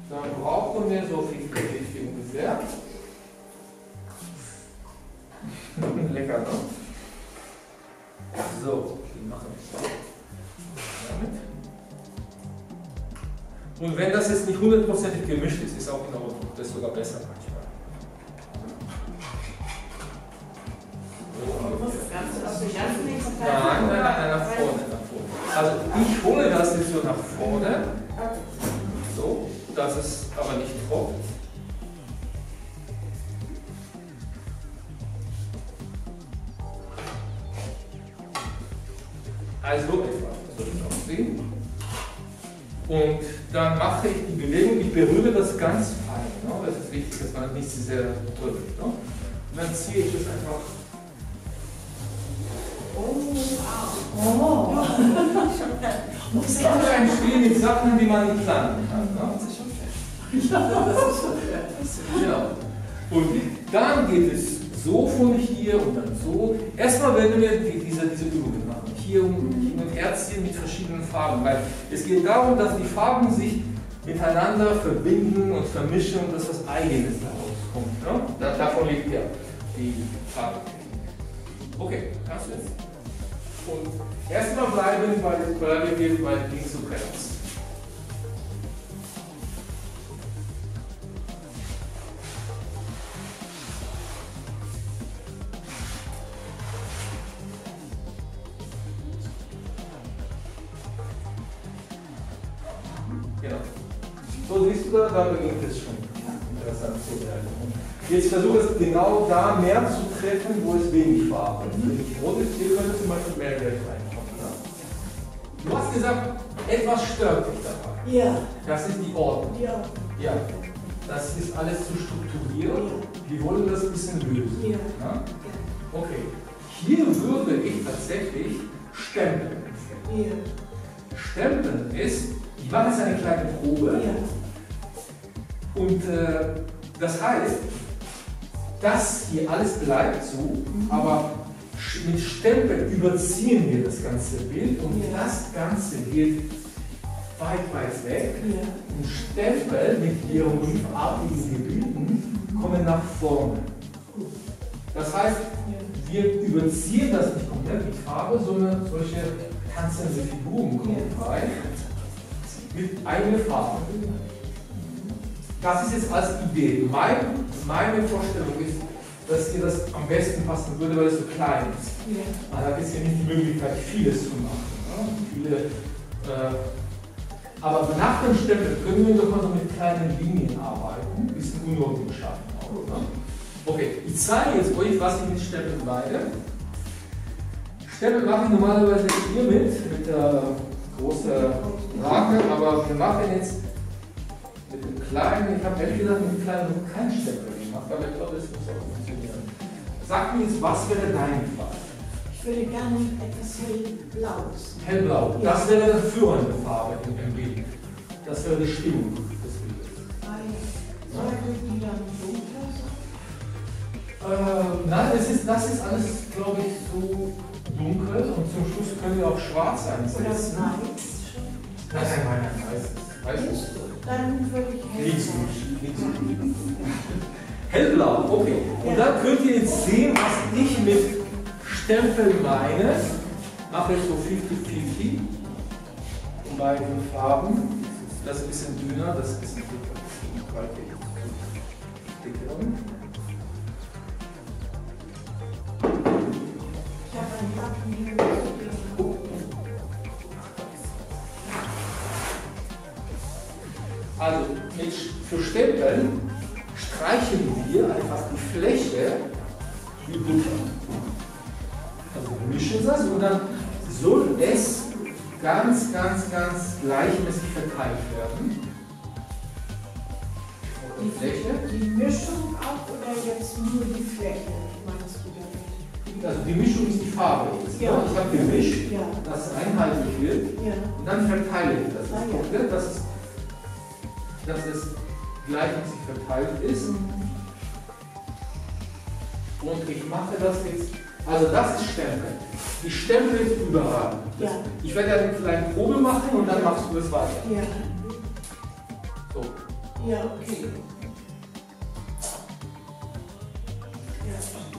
Dann brauchen wir so 50-50 ungefähr. Lecker, ne? So, die machen wir damit. Und wenn das jetzt nicht 100% gemischt ist, ist auch in Ordnung. Das ist sogar besser manchmal. Du musst das Ganze aus der ganzen nächsten Teil. Nein, nach vorne, nach vorne. Also ich hole das jetzt so nach vorne. So, das ist aber nicht trocken. Also etwa, das soll ich auch sehen. Und dann mache ich die Bewegung, ich berühre das ganz fein. Ne? Das ist wichtig, dass man nicht sehr drückt. Ne? Und dann ziehe ich das einfach. Das ist ein Spiel mit Sachen, die man nicht planen kann. Ne? Das ist schon fertig. Ja, das ist schon fertig. Genau. Und dann geht es so von hier und dann so. Erstmal werden wir diese Übungen machen. Hier und Herzchen mit verschiedenen Farben. Weil es geht darum, dass die Farben sich miteinander verbinden und vermischen und dass was Eigenes daraus kommt. Ne? Davon lebt ja die Farbtechnik. Okay, kannst du jetzt? Und erstmal bleiben wir bei links und rechts. Genau. So siehst du da beginnt es schon interessant zu werden. Jetzt versuche es genau da mehr zu treffen, wo es wenig Farbe ist. Wenn ich rot ist, hier könnte zum Beispiel mehr Gelb reinkommen. Ja? Du hast gesagt, etwas stört dich dabei. Ja. Das ist die Ordnung. Ja. Ja. Das ist alles zu strukturiert. Wir wollen das ein bisschen lösen. Ja. Ja? Okay. Hier würde ich tatsächlich stempeln. Ja. Stempeln ist, ich mache jetzt eine kleine Probe. Ja. Und das heißt, das hier alles bleibt so, aber mit Stempel überziehen wir das ganze Bild und das Ganze geht weit weg. Ja. Und Stempel mit hieroglyphartigen Gebilden kommen nach vorne. Das heißt, wir überziehen das nicht komplett mit Farbe, sondern solche tanzende Figuren kommen rein mit einer Farbe. Das ist jetzt als Idee. Meine Vorstellung ist, dass dir das am besten passen würde, weil es so klein ist. Ja. Da gibt es ja nicht die Möglichkeit, vieles zu machen. Ne? Aber nach dem Stempel können wir doch mal so mit kleinen Linien arbeiten, ein bisschen Unordnung schaffen. Auch, ne? Okay, ich zeige jetzt euch, was ich mit Stempel meine. Stempel mache ich normalerweise hier mit der großen Rake, aber wir machen jetzt mit dem kleinen, ich habe ehrlich gesagt mit dem kleinen noch keinen Stempel gemacht, aber ich glaube, das muss auch funktionieren. Sag mir jetzt, was wäre deine Farbe? Ich würde gerne etwas hellblaues. Hellblau, ja. Das wäre eine führende Farbe im Bild. Das wäre die Stimmung des Bildes. Sollte die dann dunkler sein? Nein, das ist alles, glaube ich, so dunkel und zum Schluss können wir auch schwarz einsetzen. Oder weiß schon? Nein, weiß nicht. Dann würde ich hellblau. Hellblau, okay. Und dann könnt ihr jetzt sehen, was ich mit Stempel meine. Mache ich so 50-50 von beiden Farben. Das ist ein bisschen dünner, das ist ein bisschen dicker. Ich habe einen Papier. Also für Stempeln streichen wir einfach die Fläche wie Butter. Also wir mischen das und dann soll es ganz gleichmäßig verteilt werden. Die Fläche. Die Mischung auch oder jetzt nur die Fläche, meinst du damit? Also die Mischung ist die Farbe. Ja. Ich habe gemischt, Ja. dass es einheitlich wird Ja. und dann verteile ich das. Ah, ja. Dass es gleichmäßig verteilt ist. Und ich mache das jetzt, also das ist Stempel. Ich stempel jetzt überall. Ja. Ich werde eine kleine Probe machen und dann machst du das weiter. Ja. So. Ja, okay. Ja.